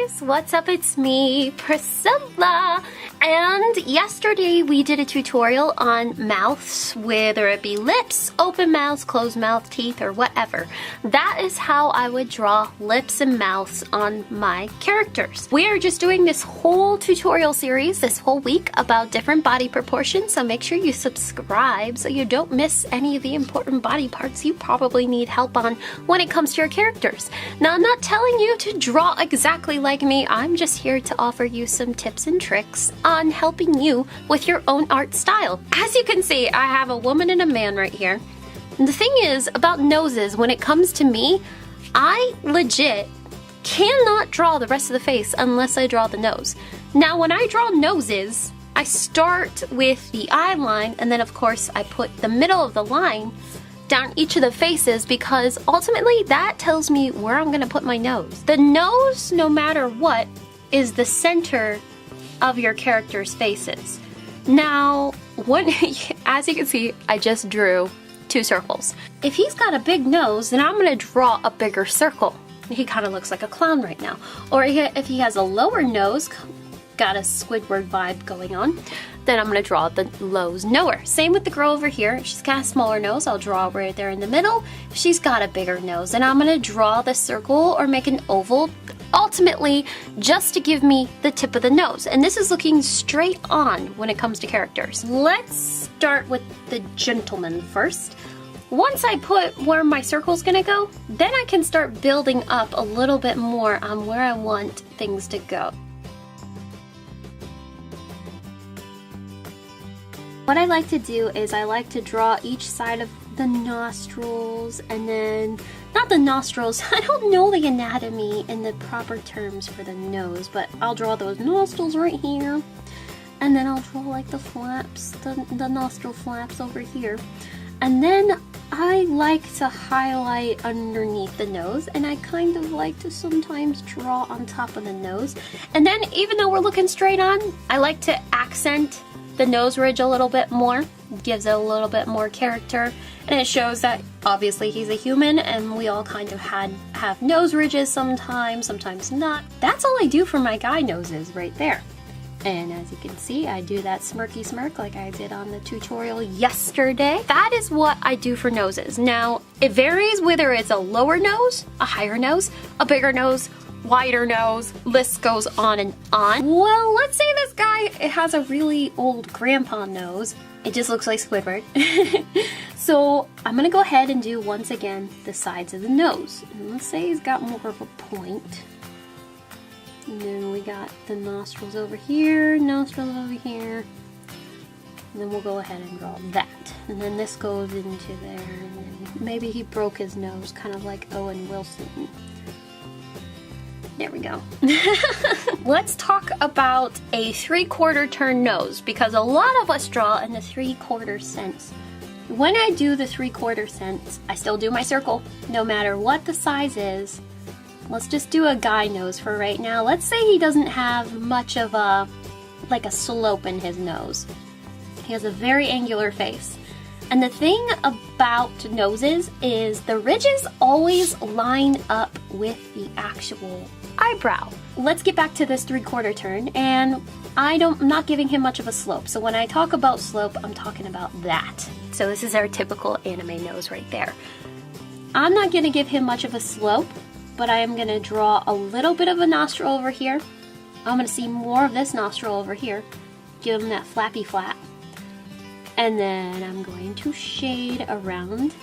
guys, what's up? It's me, Priscilla, and yesterday we did a tutorial on mouths, whether it be lips, open mouths, closed mouth, teeth, or whatever. That is how I would draw lips and mouths on my characters. We are just doing this whole tutorial series this whole week about different body proportions, so make sure you subscribe so you don't miss any of the important body parts you probably need help on when it comes to your characters. Now, I'm not telling you to draw exactly like me. I'm just here to offer you some tips and tricks on helping you with your own art style. As you can see, I have a woman and a man right here. And the thing is about noses, when it comes to me, I legit cannot draw the rest of the face unless I draw the nose. Now, when I draw noses, I start with the eye line, and then of course I put the middle of the line down each of the faces, because ultimately that tells me where I'm gonna put my nose. The nose, no matter what, is the center of your character's faces. Now, as you can see, I just drew two circles. If he's got a big nose, then I'm gonna draw a bigger circle. He kind of looks like a clown right now. Or if he has a lower nose, got a Squidward vibe going on, then I'm gonna draw the nose lower. Same with the girl over here. She's got a smaller nose. I'll draw right there in the middle. She's got a bigger nose, and I'm gonna draw the circle or make an oval, ultimately just to give me the tip of the nose. And this is looking straight on when it comes to characters. Let's start with the gentleman first. Once I put where my circle's gonna go, then I can start building up a little bit more on where I want things to go. What I like to do is I like to draw each side of the nostrils, and then, not the nostrils, I don't know the anatomy and the proper terms for the nose, but I'll draw those nostrils right here, and then I'll draw like the flaps, the nostril flaps over here. And then I like to highlight underneath the nose, and I kind of like to sometimes draw on top of the nose. And then even though we're looking straight on, I like to accent the nose ridge a little bit more. It gives it a little bit more character, and it shows that obviously he's a human and we all kind of have nose ridges sometimes not. That's all I do for my guy noses right there. And as you can see, I do that smirky smirk like I did on the tutorial yesterday. That is what I do for noses. Now, it varies whether it's a lower nose, a higher nose, a bigger nose, wider nose, list goes on and on. Well, let's say this guy has a really old grandpa nose. It just looks like Squidward. So I'm gonna go ahead and do, once again, the sides of the nose. And let's say he's got more of a point. And then we got the nostrils over here, nostrils over here. And then we'll go ahead and draw that. And then this goes into there. And then maybe he broke his nose, kind of like Owen Wilson. There we go. Let's talk about a 3/4 turn nose, because a lot of us draw in the 3/4 sense. When I do the 3/4 sense, I still do my circle, no matter what the size is. Let's just do a guy nose for right now. Let's say he doesn't have much of a slope in his nose. He has a very angular face. And the thing about noses is the ridges always line up with the actual eyebrow. Let's get back to this 3/4 turn, and I'm not giving him much of a slope. So when I talk about slope, I'm talking about that. So this is our typical anime nose right there. I'm not gonna give him much of a slope, but I am gonna draw a little bit of a nostril over here. I'm gonna see more of this nostril over here. Give him that flappy flap. And then I'm going to shade around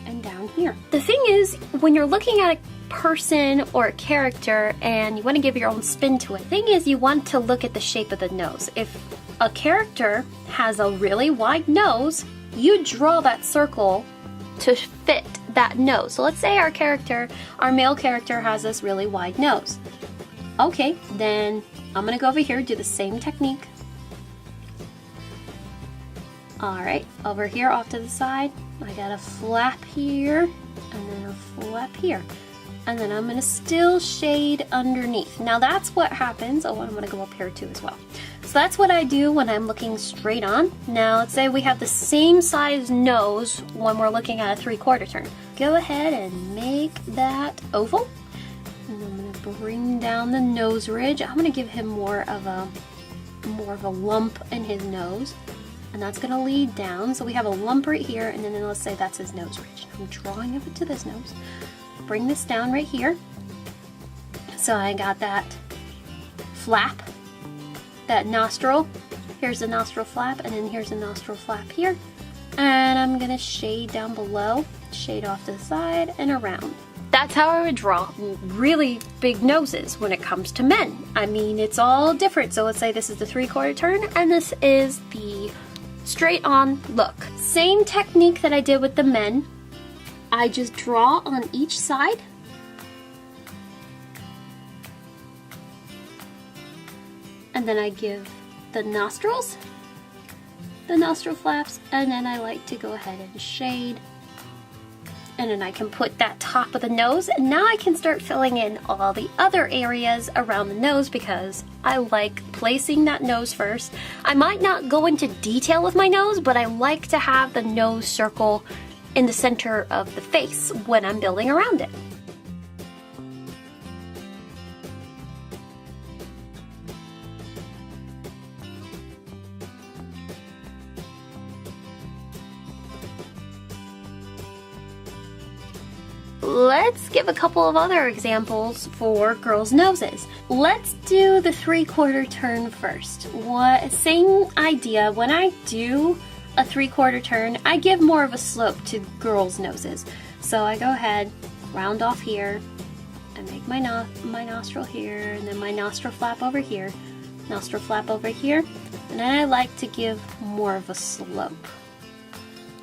and down here. The thing is, when you're looking at a person or a character and you want to give your own spin to it, the thing is you want to look at the shape of the nose. If a character has a really wide nose, you draw that circle to fit that nose. So let's say our male character has this really wide nose. Okay, then I'm gonna go over here, do the same technique. Alright, over here off to the side, I got a flap here, and then a flap here. And then I'm gonna still shade underneath. Now that's what happens. Oh, I'm gonna go up here too as well. So that's what I do when I'm looking straight on. Now let's say we have the same size nose when we're looking at a 3/4 turn. Go ahead and make that oval. And I'm gonna bring down the nose ridge. I'm gonna give him more of a lump in his nose. And that's gonna lead down. So we have a lump right here, and then let's say that's his nose ridge. I'm drawing it to this nose. Bring this down right here. So I got that flap, that nostril. Here's the nostril flap, and then here's the nostril flap here. And I'm gonna shade down below, shade off to the side and around. That's how I would draw really big noses when it comes to men. I mean, it's all different. So let's say this is the 3/4 turn, and this is the straight on look. Same technique that I did with the men. I just draw on each side. And then I give the nostrils, the nostril flaps, and then I like to go ahead and shade. And then I can put that top of the nose, and now I can start filling in all the other areas around the nose because I like placing that nose first. I might not go into detail with my nose, but I like to have the nose circle in the center of the face when I'm building around it. Let's give a couple of other examples for girls' noses. Let's do the 3/4 turn first. Same idea. When I do a 3/4 turn, I give more of a slope to girls' noses. So I go ahead, round off here, and make my nostril here, and then my nostril flap over here, nostril flap over here, and then I like to give more of a slope.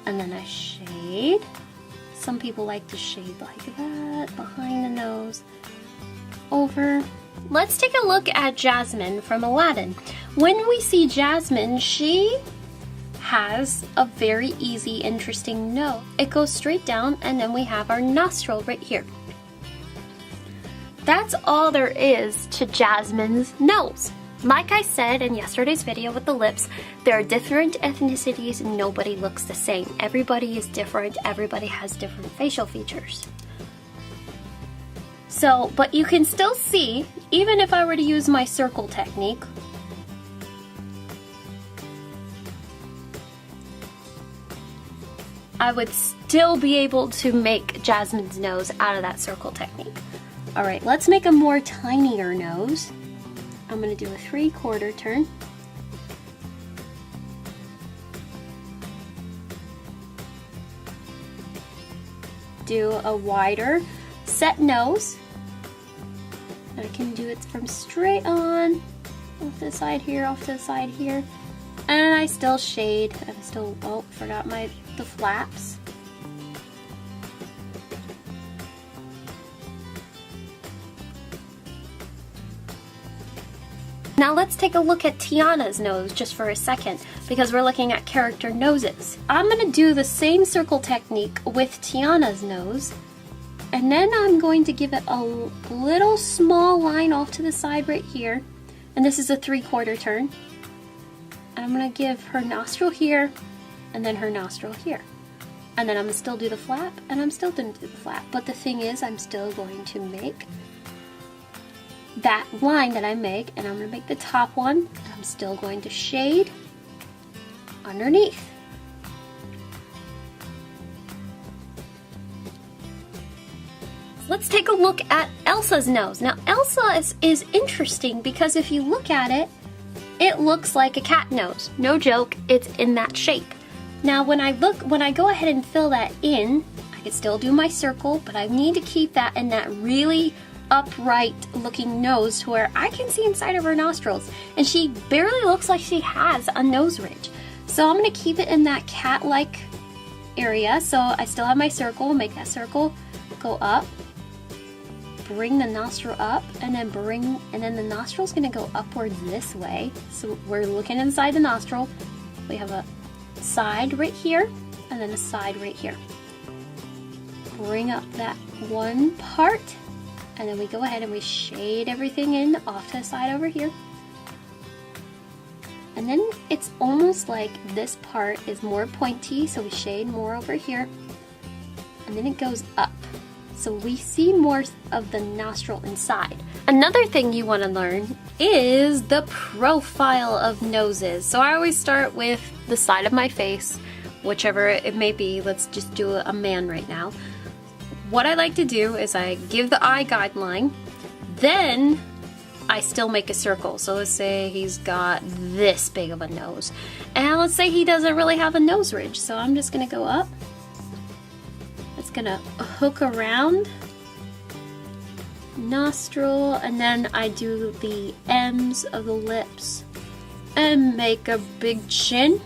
And then I shade. Some people like to shade like that, behind the nose, over. Let's take a look at Jasmine from Aladdin. When we see Jasmine, she has a very easy, interesting nose. It goes straight down, and then we have our nostril right here. That's all there is to Jasmine's nose. Like I said in yesterday's video with the lips, there are different ethnicities and nobody looks the same. Everybody is different, everybody has different facial features. So, but you can still see, even if I were to use my circle technique, I would still be able to make Jasmine's nose out of that circle technique. Alright, let's make a more tinier nose. I'm going to do a 3/4 turn. Do a wider set nose. I can do it from straight on, off to the side here, off to the side here. And I still shade. I'm still, oh, forgot the flaps. Now let's take a look at Tiana's nose just for a second, because we're looking at character noses. I'm going to do the same circle technique with Tiana's nose, and then I'm going to give it a little small line off to the side right here, and this is a 3/4 turn. And I'm going to give her nostril here, and then her nostril here. And then I'm going to still do the flap, and I'm still going to do the flap. But the thing is, I'm still going to make that line that I make, and I'm going to make the top one, and I'm still going to shade underneath. Let's take a look at Elsa's nose. Now Elsa is interesting because if you look at it, it looks like a cat nose. No joke, it's in that shape. Now when I go ahead and fill that in, I can still do my circle, but I need to keep that in that really upright looking nose to where I can see inside of her nostrils, and she barely looks like she has a nose ridge. So I'm going to keep it in that cat-like area. So I still have my circle, make that circle go up, bring the nostril up, and then the nostril's going to go upwards this way. So we're looking inside the nostril. We have a side right here, and then a side right here. Bring up that one part, and then we go ahead and we shade everything in off to the side over here. And then it's almost like this part is more pointy, so we shade more over here. And then it goes up. so we see more of the nostril inside. Another thing you want to learn is the profile of noses. So I always start with the side of my face, whichever it may be. Let's just do a man right now. What I like to do is I give the eye guideline, then I still make a circle. So let's say he's got this big of a nose, and let's say he doesn't really have a nose ridge, so I'm just gonna go up. It's gonna hook around nostril, and then I do the ends of the lips and make a big chin.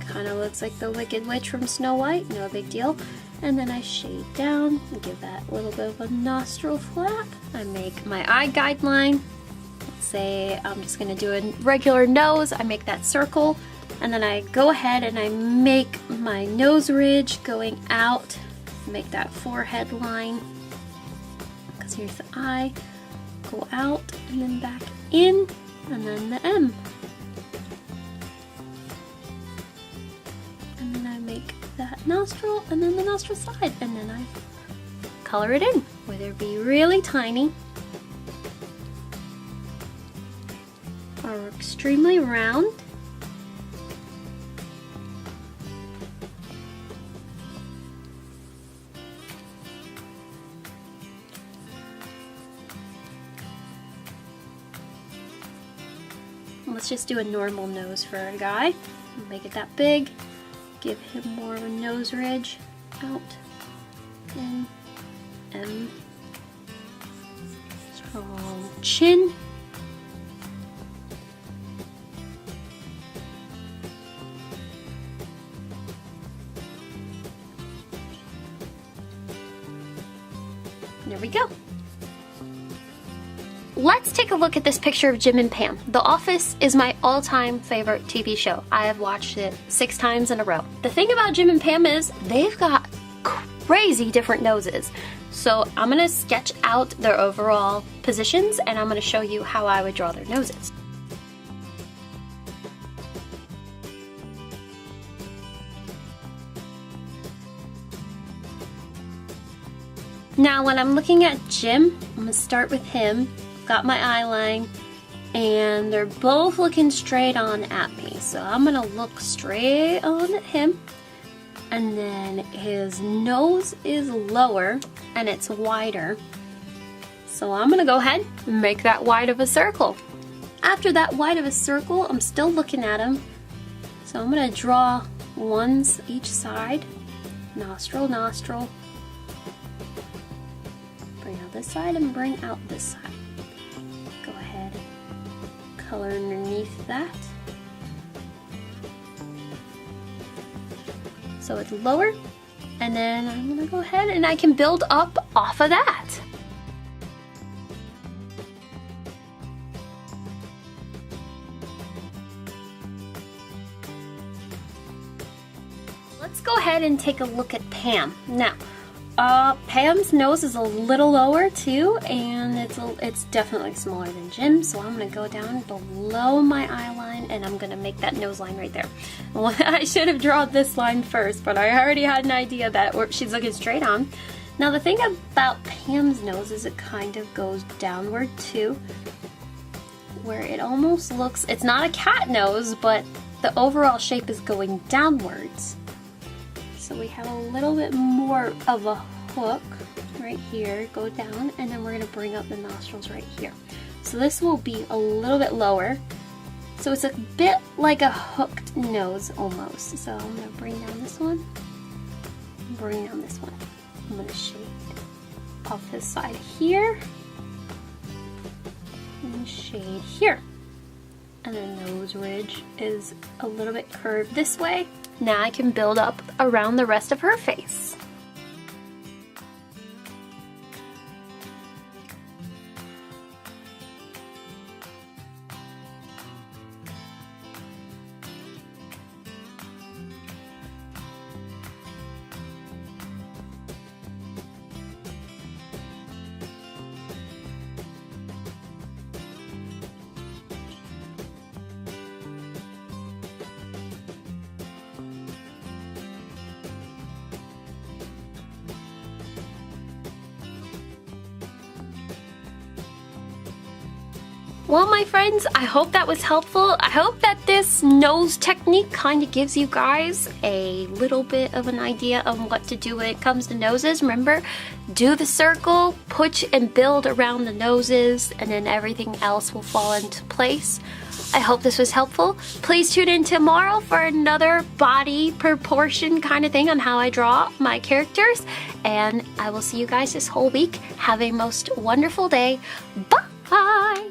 Kind of looks like the Wicked Witch from Snow White, no big deal. And then I shade down and give that little bit of a nostril flap. I make my eye guideline. Let's say I'm just gonna do a regular nose. I make that circle, and then I go ahead and I make my nose ridge going out, make that forehead line. Because here's the eye, go out and then back in, and then the M. And then I make that nostril and then the nostril side, and then I color it in, whether it be really tiny or extremely round. Let's just do a normal nose for a guy. Make it that big. Give him more of a nose ridge. Out. In. M. Strong chin. There we go. Let's take a look at this picture of Jim and Pam. The Office is my all-time favorite TV show. I have watched it 6 times in a row. The thing about Jim and Pam is they've got crazy different noses. So I'm gonna sketch out their overall positions, and I'm gonna show you how I would draw their noses. Now when I'm looking at Jim, I'm gonna start with him. Got my eye line, and they're both looking straight on at me. So I'm gonna look straight on at him, and then his nose is lower and it's wider. So I'm gonna go ahead and make that wide of a circle. After that wide of a circle, I'm still looking at him. So I'm gonna draw ones each side. Nostril, nostril. Bring out this side and bring out this side. Go ahead and color underneath that. So it's lower, and then I'm gonna go ahead and I can build up off of that. Let's go ahead and take a look at Pam. Now, Pam's nose is a little lower too, and it's definitely smaller than Jim's, so I'm gonna go down below my eye line and I'm gonna make that nose line right there. Well, I should have drawn this line first, but I already had an idea that she's looking straight on. Now the thing about Pam's nose is it kind of goes downward too, where it almost looks, it's not a cat nose, but the overall shape is going downwards. So we have a little bit more of a hook right here, go down, and then we're gonna bring up the nostrils right here. So this will be a little bit lower. So it's a bit like a hooked nose almost. So I'm gonna bring down this one, bring down this one. I'm gonna shade off this side here, and shade here. And the nose ridge is a little bit curved this way. Now I can build up around the rest of her face. Well, my friends, I hope that was helpful. I hope that this nose technique kind of gives you guys a little bit of an idea on what to do when it comes to noses. Remember, do the circle, push and build around the noses, and then everything else will fall into place. I hope this was helpful. Please tune in tomorrow for another body proportion kind of thing on how I draw my characters. And I will see you guys this whole week. Have a most wonderful day. Bye!